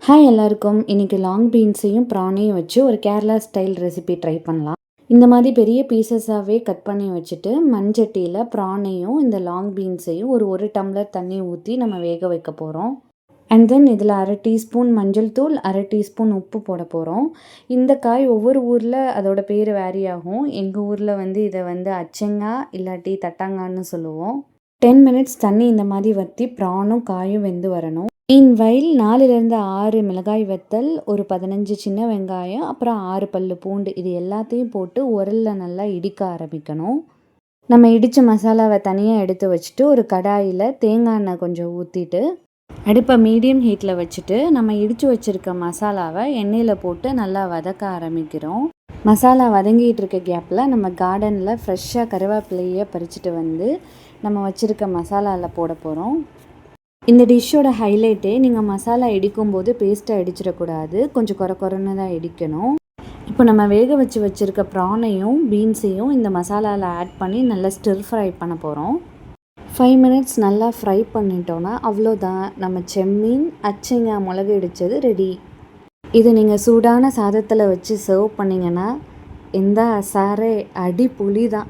Hi எல்லாருக்கும். இன்றைக்கி long பீன்ஸையும் ப்ரானையும் வச்சு ஒரு கேரளா ஸ்டைல் ரெசிபி ட்ரை பண்ணலாம். இந்த மாதிரி பெரிய பீசஸாகவே கட் பண்ணி வச்சுட்டு மண்சட்டியில் ப்ரானையும் இந்த லாங் பீன்ஸையும் ஒரு டம்ளர் தண்ணி ஊற்றி நம்ம வேக வைக்க போகிறோம். அண்ட் தென் இதில் 1/2 டீஸ்பூன் மஞ்சள் தூள், 1/2 டீஸ்பூன் உப்பு போட போகிறோம். இந்த காய் ஒவ்வொரு ஊரில் அதோட பேர் வேரி ஆகும். எங்கள் ஊரில் இதை அச்சங்காய் இல்லாட்டி தட்டாங்கான்னு சொல்லுவோம். 10 மினிட்ஸ் தண்ணி இந்த மாதிரி வற்றி ப்ரானும் காயும் வெந்து வரணும். மீன்வைல் 4லேருந்து 6 மிளகாய் வத்தல், ஒரு 15 சின்ன வெங்காயம், அப்புறம் 6 பல்லு பூண்டு, இது எல்லாத்தையும் போட்டு உரலில் நல்லா இடிக்க ஆரம்பிக்கணும். நம்ம இடித்த மசாலாவை தனியாக எடுத்து வச்சுட்டு ஒரு கடாயில் தேங்காய் எண்ணெய் கொஞ்சம் ஊற்றிட்டு அடுப்பை மீடியம் ஹீட்டில் வச்சுட்டு நம்ம இடித்து வச்சுருக்க மசாலாவை எண்ணெயில் போட்டு நல்லா வதக்க ஆரம்பிக்கிறோம். மசாலா வதங்கிட்டு இருக்க கேப்பில் நம்ம கார்டனில் ஃப்ரெஷ்ஷாக கருவேப்பிலையை பறிச்சுட்டு நம்ம வச்சுருக்க மசாலாவில் போட போகிறோம். இந்த டிஷ்ஷோட ஹைலைட்டே நீங்கள் மசாலா இடிக்கும்போது பேஸ்ட்டாக இடிச்சிடக்கூடாது, கொஞ்சம் குறைன்னு தான் இடிக்கணும். இப்போ நம்ம வேக வச்சுருக்க ப்ரானையும் பீன்ஸையும் இந்த மசாலாவில் ஆட் பண்ணி நல்லா ஸ்டிர் ஃப்ரை பண்ண போகிறோம். 5 மினிட்ஸ் நல்லா ஃப்ரை பண்ணிட்டோன்னா அவ்வளோதான், நம்ம செம்மீன் அச்சங்காய் மிளகு இடித்தது ரெடி. இது நீங்கள் சூடான சாதத்தில் வச்சு சர்வ் பண்ணிங்கன்னா இந்த சாரே அடி புளி தான்.